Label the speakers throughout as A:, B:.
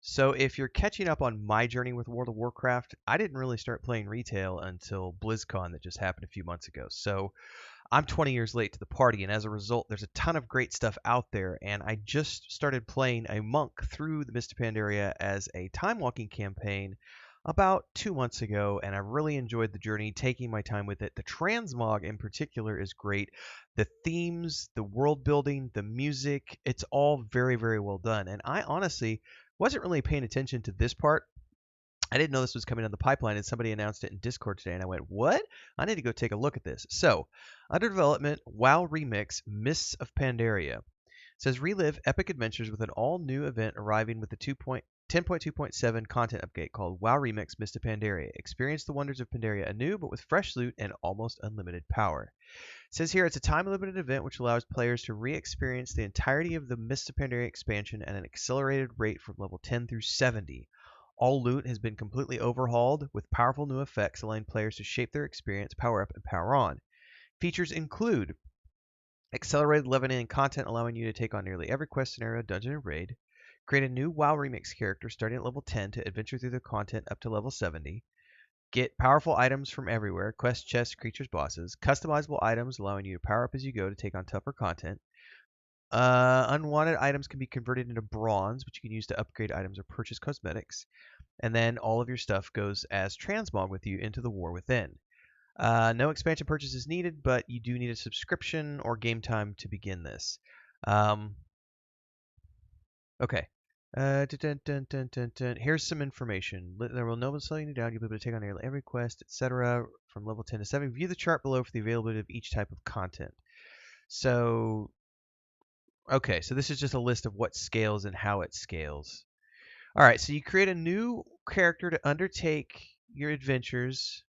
A: So if you're catching up on my journey with World of Warcraft, I didn't really start playing retail until BlizzCon that just happened a few months ago. So I'm 20 years late to the party, and as a result, there's a ton of great stuff out there. And I just started playing a monk through the Mist of Pandaria as a time walking campaign about 2 months ago, and I really enjoyed the journey, taking my time with it. The transmog in particular is great. The themes, the world building, the music, it's all very, very well done. And I honestly wasn't really paying attention to this part. I didn't know this was coming down the pipeline, and somebody announced it in Discord today, and I went, what? I need to go take a look at this. So, under development, WoW Remix, Mists of Pandaria. It says relive epic adventures with an all-new event arriving with the 10.2.7 content update called WoW Remix Mists of Pandaria. Experience the wonders of Pandaria anew, but with fresh loot and almost unlimited power. It says here it's a time-limited event which allows players to re-experience the entirety of the Mists of Pandaria expansion at an accelerated rate from level 10 through 70. All loot has been completely overhauled with powerful new effects allowing players to shape their experience, power up, and power on. Features include accelerated leveling and content allowing you to take on nearly every quest scenario, dungeon, and raid. Create a new WoW Remix character starting at level 10 to adventure through the content up to level 70. Get powerful items from everywhere, quests, chests, creatures, bosses. Customizable items allowing you to power up as you go to take on tougher content. Unwanted items can be converted into bronze, which you can use to upgrade items or purchase cosmetics. And then all of your stuff goes as transmog with you into the war within. No expansion purchase is needed, but you do need a subscription or game time to begin this. Okay. Here's some information. There will no one slowing you down. You'll be able to take on nearly every quest, etc. from level 10 to 7. View the chart below for the availability of each type of content. So, okay, so this is just a list of what scales and how it scales. All right, so you create a new character to undertake your adventures.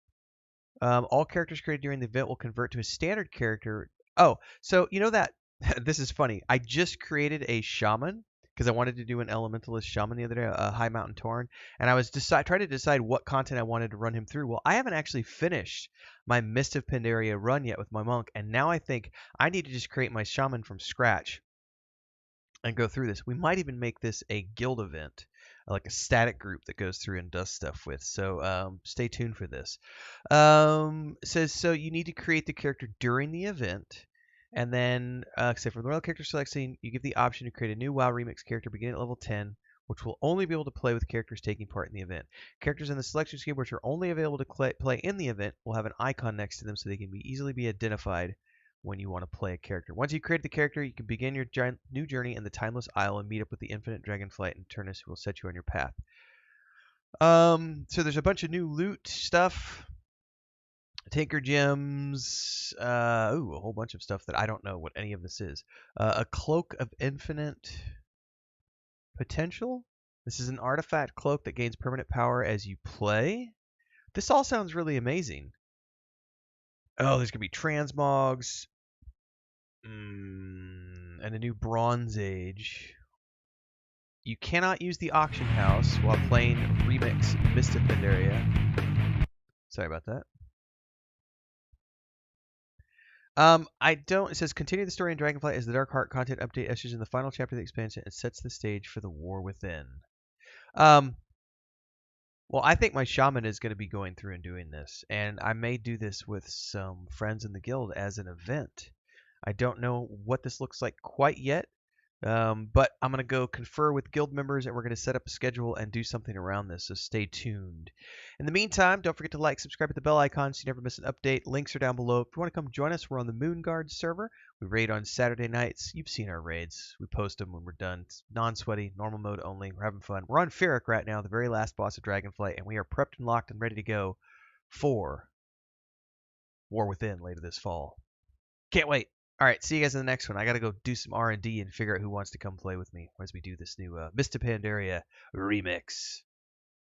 A: All characters created during the event will convert to a standard character. Oh, so you know that this is funny. I just created a shaman because I wanted to do an elementalist shaman the other day, a high mountain tauren, and I was trying to decide what content I wanted to run him through. Well, I haven't actually finished my Mist of Pandaria run yet with my monk, and now I think I need to just create my shaman from scratch and go through this. We might even make this a guild event, like a static group that goes through and does stuff with. So stay tuned for this. It says so you need to create the character during the event. And then, say for the royal character selection, you give the option to create a new WoW Remix character beginning at level 10, which will only be able to play with characters taking part in the event. Characters in the selection scheme, which are only available to play in the event, will have an icon next to them so they can easily be identified when you want to play a character. Once you create the character, you can begin your new journey in the Timeless Isle and meet up with the Infinite Dragonflight and Turnus, who will set you on your path. So there's a bunch of new loot stuff. Tinker gems, a whole bunch of stuff that I don't know what any of this is. A cloak of infinite potential. This is an artifact cloak that gains permanent power as you play. This all sounds really amazing. Oh, there's gonna be transmogs, and a new Bronze Age. You cannot use the auction house while playing Remix Mist of Pandaria. Sorry about that. It says continue the story in Dragonflight as the Dark Heart content update ushers in the final chapter of the expansion and sets the stage for the war within. Well, I think my shaman is going to be going through and doing this, and I may do this with some friends in the guild as an event. I don't know what this looks like quite yet, but I'm going to go confer with guild members, and we're going to set up a schedule and do something around this, so stay tuned. In the meantime, don't forget to like, subscribe, hit the bell icon so you never miss an update. Links are down below. If you want to come join us, we're on the Moonguard server. We raid on Saturday nights. You've seen our raids. We post them when we're done. It's non-sweaty, normal mode only. We're having fun. We're on Ferric right now, the very last boss of Dragonflight, and we are prepped and locked and ready to go for War Within later this fall. Can't wait. All right, see you guys in the next one. I got to go do some R&D and figure out who wants to come play with me as we do this new Mist of Pandaria remix.